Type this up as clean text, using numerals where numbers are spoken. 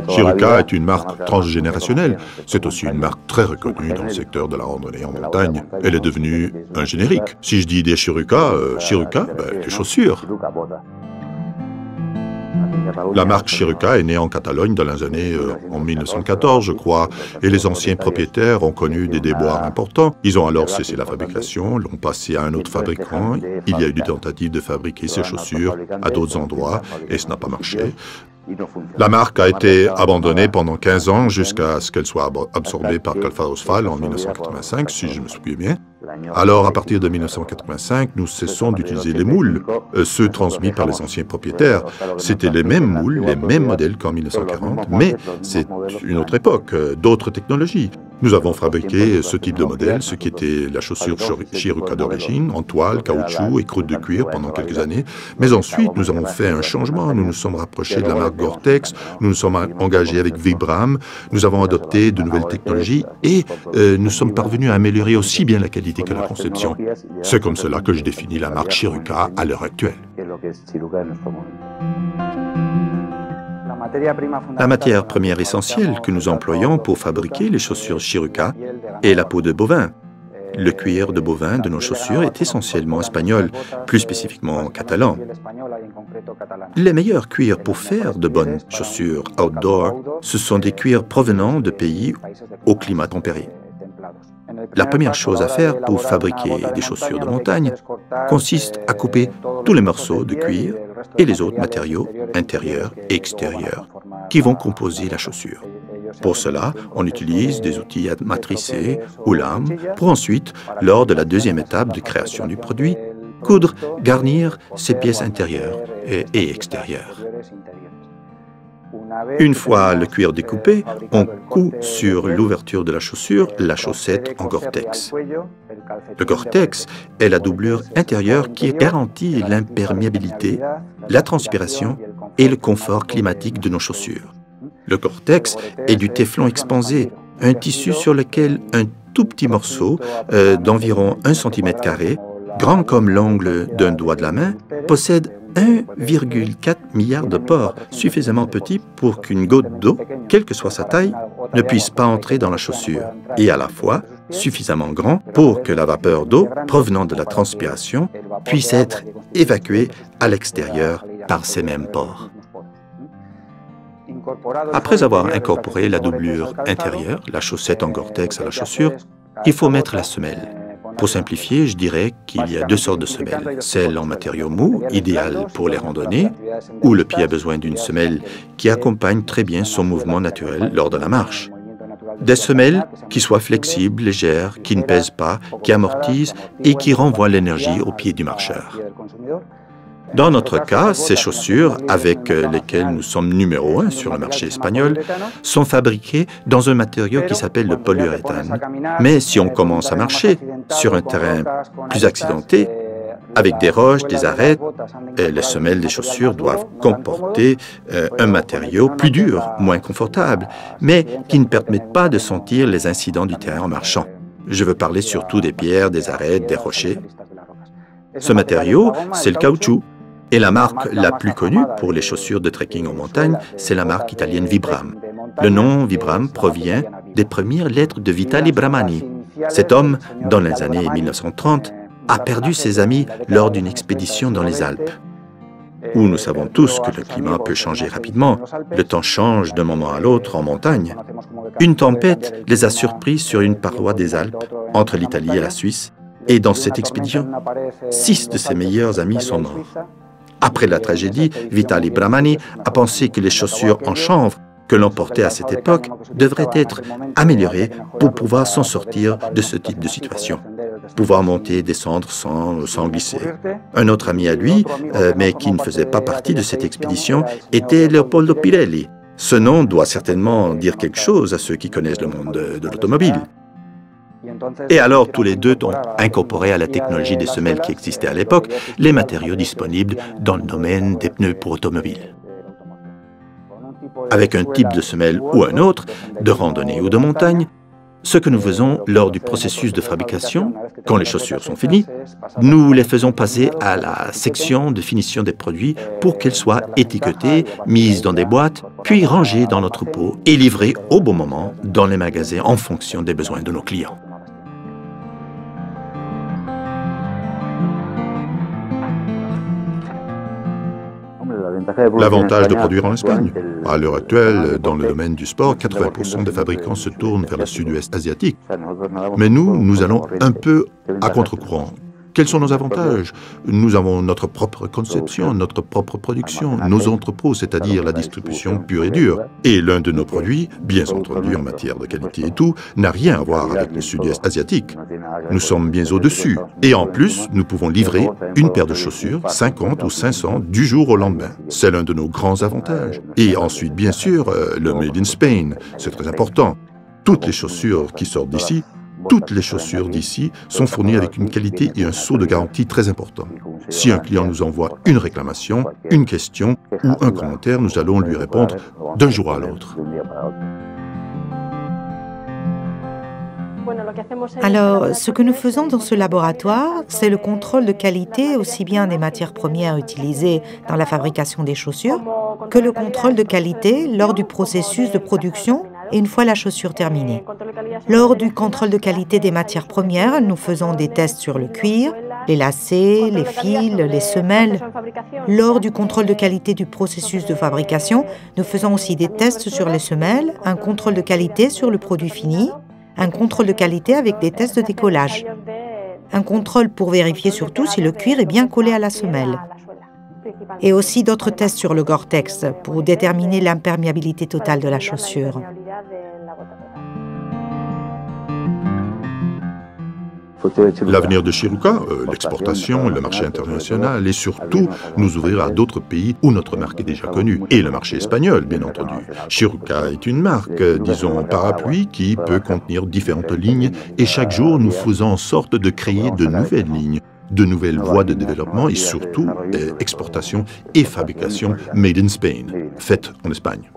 Shiruka est une marque transgénérationnelle. C'est aussi une marque très reconnue dans le secteur de la randonnée en montagne. Elle est devenue un générique. Si je dis des Shiruka, les chaussures. La marque Shiruka est née en Catalogne dans les années en 1914, je crois, et les anciens propriétaires ont connu des déboires importants. Ils ont alors cessé la fabrication, l'ont passé à un autre fabricant. Il y a eu des tentatives de fabriquer ces chaussures à d'autres endroits et ça n'a pas marché. La marque a été abandonnée pendant 15 ans jusqu'à ce qu'elle soit absorbée par Calvadosval en 1985, si je me souviens bien. Alors, à partir de 1985, nous cessons d'utiliser les moules, ceux transmis par les anciens propriétaires. C'était les mêmes moules, les mêmes modèles qu'en 1940, mais c'est une autre époque, d'autres technologies. Nous avons fabriqué ce type de modèle, ce qui était la chaussure Shiruka d'origine, en toile, caoutchouc et croûte de cuir pendant quelques années. Mais ensuite, nous avons fait un changement. Nous nous sommes rapprochés de la marque Gore-Tex, nous nous sommes engagés avec Vibram, nous avons adopté de nouvelles technologies et nous sommes parvenus à améliorer aussi bien la qualité que la conception. C'est comme cela que je définis la marque Shiruka à l'heure actuelle. La matière première essentielle que nous employons pour fabriquer les chaussures Shiruka est la peau de bovin. Le cuir de bovin de nos chaussures est essentiellement espagnol, plus spécifiquement catalan. Les meilleurs cuirs pour faire de bonnes chaussures outdoor, ce sont des cuirs provenant de pays au climat tempéré. La première chose à faire pour fabriquer des chaussures de montagne consiste à couper tous les morceaux de cuir et les autres matériaux intérieurs et extérieurs qui vont composer la chaussure. Pour cela, on utilise des outils à matricer ou lames pour ensuite, lors de la deuxième étape de création du produit, coudre, garnir ces pièces intérieures et extérieures. Une fois le cuir découpé, on coud sur l'ouverture de la chaussure la chaussette en Gore-Tex. Le Gore-Tex est la doublure intérieure qui garantit l'imperméabilité, la transpiration et le confort climatique de nos chaussures. Le Gore-Tex est du téflon expansé, un tissu sur lequel un tout petit morceau d'environ 1 cm², grand comme l'ongle d'un doigt de la main, possède 1,4 milliard de pores, suffisamment petits pour qu'une goutte d'eau, quelle que soit sa taille, ne puisse pas entrer dans la chaussure, et à la fois suffisamment grand pour que la vapeur d'eau provenant de la transpiration puisse être évacuée à l'extérieur par ces mêmes pores. Après avoir incorporé la doublure intérieure, la chaussette en Gore-Tex à la chaussure, il faut mettre la semelle. Pour simplifier, je dirais qu'il y a 2 sortes de semelles. Celle en matériaux mous, idéale pour les randonnées, où le pied a besoin d'une semelle qui accompagne très bien son mouvement naturel lors de la marche. Des semelles qui soient flexibles, légères, qui ne pèsent pas, qui amortissent et qui renvoient l'énergie au pied du marcheur. Dans notre cas, ces chaussures, avec lesquelles nous sommes numéro 1 sur le marché espagnol, sont fabriquées dans un matériau qui s'appelle le polyuréthane. Mais si on commence à marcher sur un terrain plus accidenté, avec des roches, des arêtes, les semelles des chaussures doivent comporter un matériau plus dur, moins confortable, mais qui ne permettent pas de sentir les incidents du terrain en marchant. Je veux parler surtout des pierres, des arêtes, des rochers. Ce matériau, c'est le caoutchouc. Et la marque la plus connue pour les chaussures de trekking en montagne, c'est la marque italienne Vibram. Le nom Vibram provient des premières lettres de Vitali Bramani. Cet homme, dans les années 1930, a perdu ses amis lors d'une expédition dans les Alpes, où nous savons tous que le climat peut changer rapidement. Le temps change d'un moment à l'autre en montagne. Une tempête les a surpris sur une paroi des Alpes, entre l'Italie et la Suisse, et dans cette expédition, 6 de ses meilleurs amis sont morts. Après la tragédie, Vitali Bramani a pensé que les chaussures en chanvre que l'on portait à cette époque devraient être améliorées pour pouvoir s'en sortir de ce type de situation, pouvoir monter et descendre sans glisser. Un autre ami à lui, mais qui ne faisait pas partie de cette expédition, était Leopoldo Pirelli. Ce nom doit certainement dire quelque chose à ceux qui connaissent le monde de l'automobile. Et alors, tous les deux ont incorporé à la technologie des semelles qui existaient à l'époque les matériaux disponibles dans le domaine des pneus pour automobiles. Avec un type de semelle ou un autre, de randonnée ou de montagne, Ce que nous faisons lors du processus de fabrication, quand les chaussures sont finies, nous les faisons passer à la section de finition des produits pour qu'elles soient étiquetées, mises dans des boîtes, puis rangées dans notre pot et livrées au bon moment dans les magasins en fonction des besoins de nos clients. L'avantage de produire en Espagne. À l'heure actuelle, dans le domaine du sport, 80% des fabricants se tournent vers le sud-ouest asiatique. Mais nous allons un peu à contre-courant. Quels sont nos avantages? Nous avons notre propre conception, notre propre production, nos entrepôts, c'est-à-dire la distribution pure et dure. Et l'un de nos produits, bien entendu en matière de qualité et tout, n'a rien à voir avec le sud-est asiatique. Nous sommes bien au-dessus. Et en plus, nous pouvons livrer une paire de chaussures, 50 ou 500, du jour au lendemain. C'est l'un de nos grands avantages. Et ensuite, bien sûr, le Made in Spain, c'est très important. Toutes les chaussures qui sortent d'ici, toutes les chaussures d'ici sont fournies avec une qualité et un sceau de garantie très important. Si un client nous envoie une réclamation, une question ou un commentaire, nous allons lui répondre d'un jour à l'autre. Alors, ce que nous faisons dans ce laboratoire, c'est le contrôle de qualité aussi bien des matières premières utilisées dans la fabrication des chaussures que le contrôle de qualité lors du processus de production et une fois la chaussure terminée. Lors du contrôle de qualité des matières premières, nous faisons des tests sur le cuir, les lacets, les fils, les semelles. Lors du contrôle de qualité du processus de fabrication, nous faisons aussi des tests sur les semelles, un contrôle de qualité sur le produit fini, un contrôle de qualité avec des tests de décollage. Un contrôle pour vérifier surtout si le cuir est bien collé à la semelle. Et aussi d'autres tests sur le Gore-Tex pour déterminer l'imperméabilité totale de la chaussure. L'avenir de Shiruka, l'exportation, le marché international et surtout nous ouvrir à d'autres pays où notre marque est déjà connue. Et le marché espagnol, bien entendu. Shiruka est une marque, disons parapluie, qui peut contenir différentes lignes et chaque jour nous faisons en sorte de créer de nouvelles lignes, de nouvelles voies de développement et surtout exportation et fabrication made in Spain, faites en Espagne.